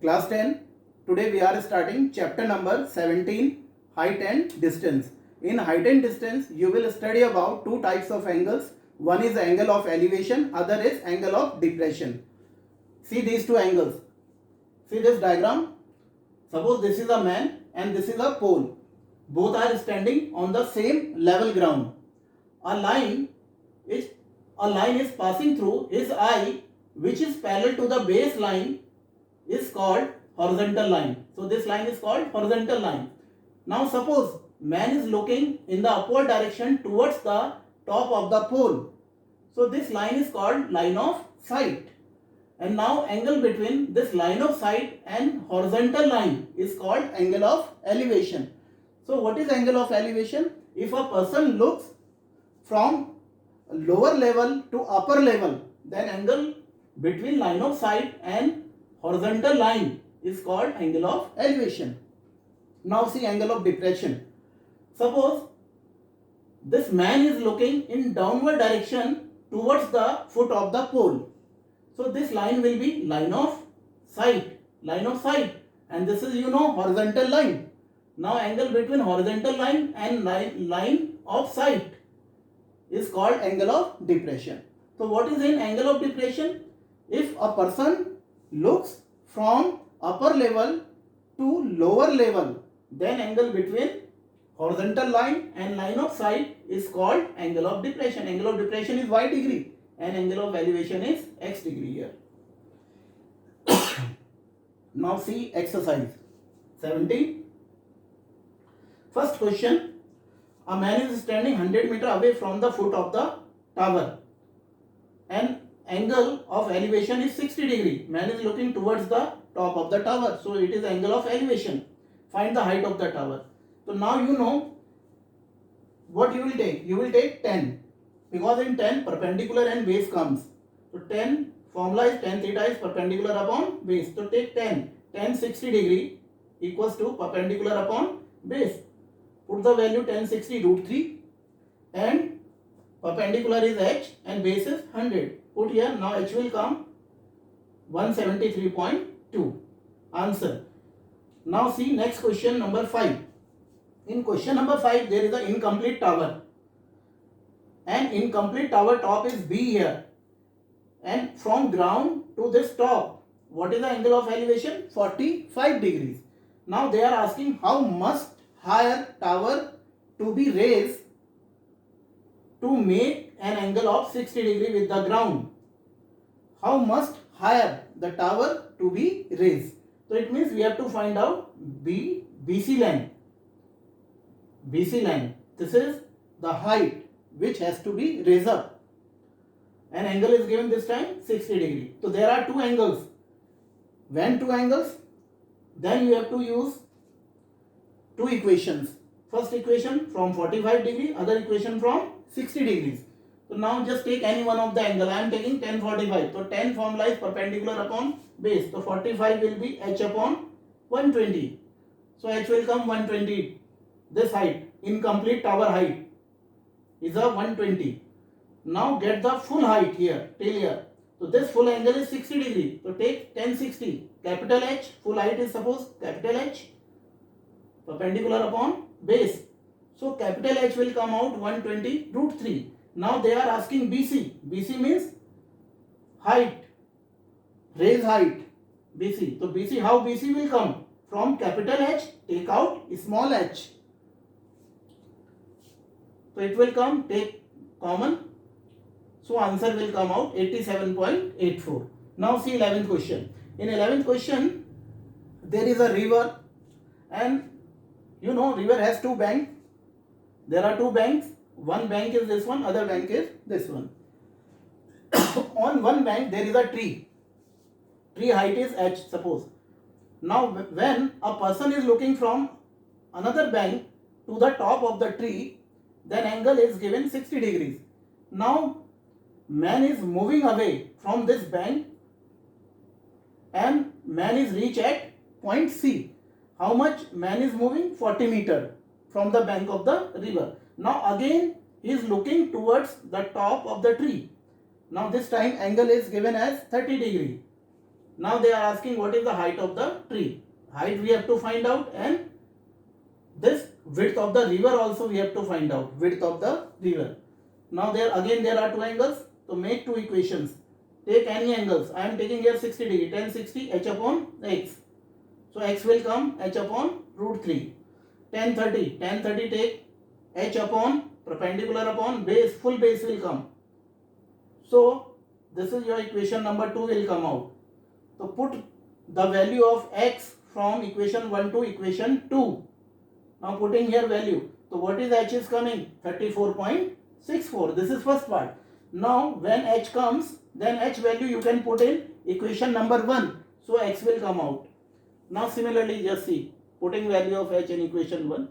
Class 10. Today we are starting chapter number 17, height and distance. In height and distance, you will study about two types of angles. One is angle of elevation, other is angle of depression. See these two angles. See this diagram. Suppose this is a man and this is a pole. Both are standing on the same level ground. A line is passing through his eye, which is parallel to the base line, is called horizontal line. So this line is called horizontal line. Now suppose man is looking in the upward direction towards the top of the pole. So this line is called line of sight. And now angle between this line of sight and horizontal line is called angle of elevation. So what is angle of elevation? If a person looks from lower level to upper level, then angle between line of sight and horizontal line is called angle of elevation. Now see angle of depression. Suppose this man is looking in downward direction towards the foot of the pole. So this line will be line of sight, and this is horizontal line. Now angle between horizontal line and line of sight is called angle of depression. So what is an angle of depression? If a person looks from upper level to lower level, then angle between horizontal line and line of sight is called angle of depression. Angle of depression is y degree and angle of elevation is x degree here. Now see exercise 17. First question. A man is standing 100 meter away from the foot of the tower and angle of elevation is 60 degree. Man is looking towards the top of the tower, so it is angle of elevation. Find the height of the tower. So now you know what you will take. You will take 10, because in 10 perpendicular and base comes. So 10 formula is tan theta is perpendicular upon base. So take 10. Tan 60 degree equals to perpendicular upon base. Put the value tan 60 root 3 and perpendicular is h and base is 100. Put here. Now h will come 173.2. Answer. Now see next question number 5. In question number 5 there is an incomplete tower. And incomplete tower top is B here. And from ground to this top, what is the angle of elevation? 45 degrees. Now they are asking how much higher tower to be raised to make an angle of 60 degree with the ground. How much higher the tower to be raised? So it means we have to find out BC line. BC line. This is the height which has to be raised up. An angle is given this time 60 degree. So there are two angles. When two angles, then you have to use two equations. First equation from 45 degree, other equation from 60 degrees. So now just take any one of the angle. I am taking tan 45. So tan formula is perpendicular upon base. So 45 will be h upon 120. So h will come 120. This height, incomplete tower height, is a 120. Now get the full height here till here. So this full angle is 60 degree. So take tan 60. Capital H, full height is suppose capital H, perpendicular upon base. So capital H will come out 120 root 3. Now they are asking BC. BC means height, raise height, BC. So BC, how BC will come? From capital H, take out small h. So it will come, take common. So answer will come out 87.84. Now see 11th question. In 11th question, there is a river and river has two banks. There are two banks. One bank is this one, other bank is this one. On one bank there is a tree. Tree height is h suppose. Now when a person is looking from another bank to the top of the tree, then angle is given 60 degrees. Now man is moving away from this bank and man is reached at point C. How much man is moving? 40 meter from the bank of the river. Now again he is looking towards the top of the tree. Now this time angle is given as 30 degree. Now they are asking what is the height of the tree. Height we have to find out, and this width of the river also we have to find out. Width of the river. Now there are two angles. So make two equations. Take any angles. I am taking here 60 degree. Tan 60 h upon x. So x will come h upon root 3. Tan 30. Tan 30 take h upon perpendicular upon base. Full base will come. So this is your equation number 2 will come out. So put the value of x from equation 1 to equation 2. Now putting here value. So what is h is coming? 34.64. This is first part. Now when h comes, then h value you can put in equation number 1. So x will come out. Now similarly just see. Putting value of h in equation 1.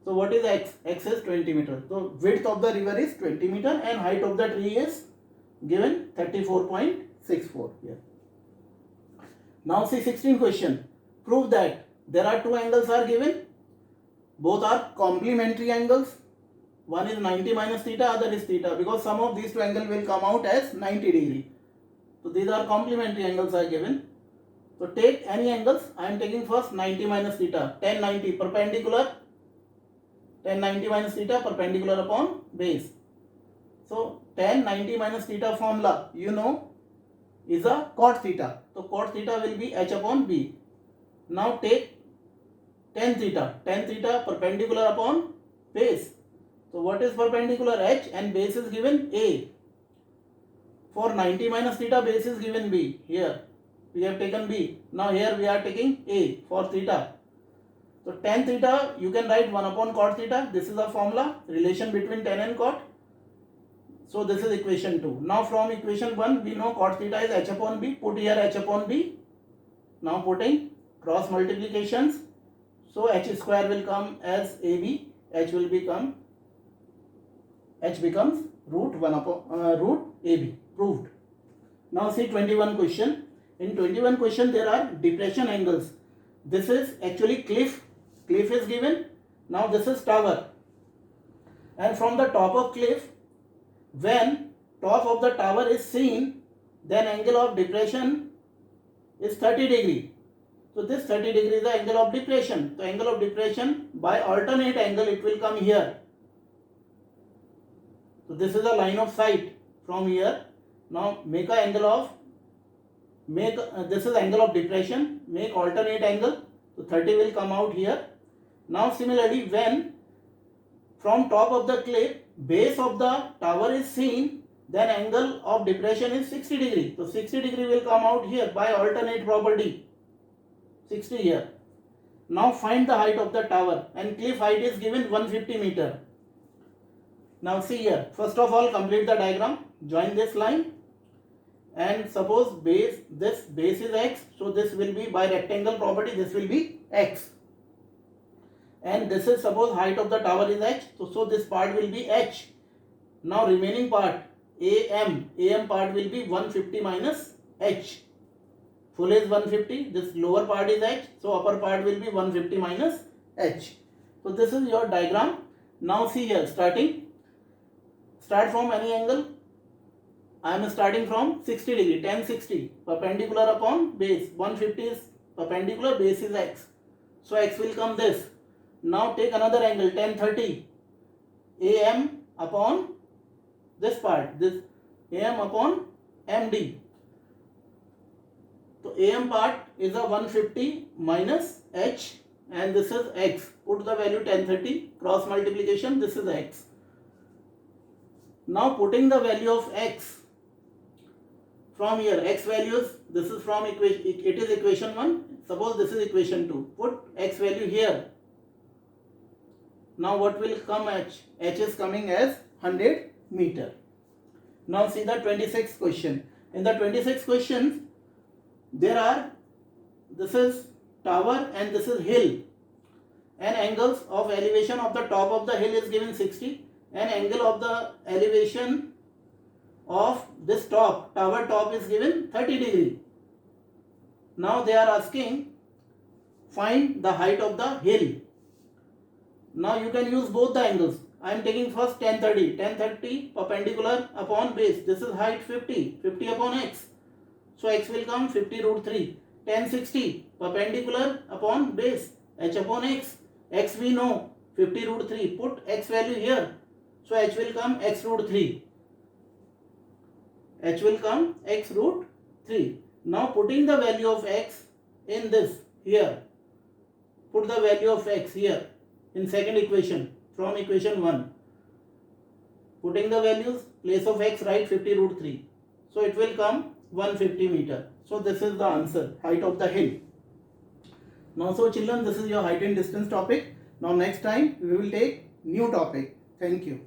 So what is x? X is 20 meter. So width of the river is 20 meter and height of the tree is given 34.64 here. Now see 16 question. Prove that there are two angles are given. Both are complementary angles. One is 90 minus theta, other is theta, because sum of these two angles will come out as 90 degree. So these are complementary angles are given. So take any angles. I am taking first 90 minus theta. Tan 90 perpendicular. Tan 90 minus theta perpendicular upon base. So tan 90 minus theta formula you know is a cot theta. So cot theta will be h upon b. Now take tan theta. Tan theta perpendicular upon base. So what is perpendicular? H, and base is given a. For 90 minus theta base is given b. Here we have taken b. Now here we are taking a for theta. So tan theta you can write 1 upon cot theta. This is a formula, relation between tan and cot. So this is equation 2. Now from equation 1 we know cot theta is h upon b. Put here h upon b. Now putting cross multiplications. So h square will come as ab. H becomes root 1 upon root ab. Proved. Now see 21 question. In 21 question there are depression angles. This is actually cliff. Cliff is given. Now this is tower. And from the top of cliff, when top of the tower is seen, then angle of depression is 30 degree. So this 30 degree is the angle of depression. So angle of depression by alternate angle it will come here. So this is a line of sight from here. Now make a angle of this is angle of depression. Make alternate angle. So 30 will come out here. Now similarly when from top of the cliff base of the tower is seen, then angle of depression is 60 degree. So 60 degree will come out here by alternate property. 60 here. Now find the height of the tower, and cliff height is given 150 meter. Now see here. First of all complete the diagram. Join this line. And suppose this base is x. So this will be by rectangle property. This will be x. And this is suppose height of the tower is h. So this part will be h. Now remaining part AM part will be 150 minus h. Full is 150. This lower part is h. So upper part will be 150 minus h. So this is your diagram. Now see here start from any angle. I am starting from 60 degree. Tan 60 perpendicular upon base. 150 is perpendicular, base is x. So x will come this. Now take another angle tan 30. AM upon this part. This AM upon MD. So AM part is a 150 minus h, and this is x. Put the value tan 30. Cross multiplication. This is x. Now putting the value of x from here, x values, this is from equation, it is equation 1. Suppose this is equation 2. Put x value here. Now what will come h? H is coming as 100 meter. Now see the 26th question. In the 26th question, this is tower and this is hill. And angles of elevation of the top of the hill is given 60. And angle of the elevation of this tower top is given 30 degree. Now they are asking find the height of the hill. Now you can use both the angles. I am taking first tan 30 perpendicular upon base. This is height 50 upon x. So x will come 50 root 3. Tan 60 perpendicular upon base h upon x. X we know 50 root 3. Put x value here. So h will come x root 3. H will come x root 3. Now putting the value of x in this here. Put the value of x here in second equation from equation 1. Putting the values, place of x write 50 root 3. So it will come 150 meter. So this is the answer, height of the hill. Now so children, this is your height and distance topic. Now next time we will take new topic. Thank you.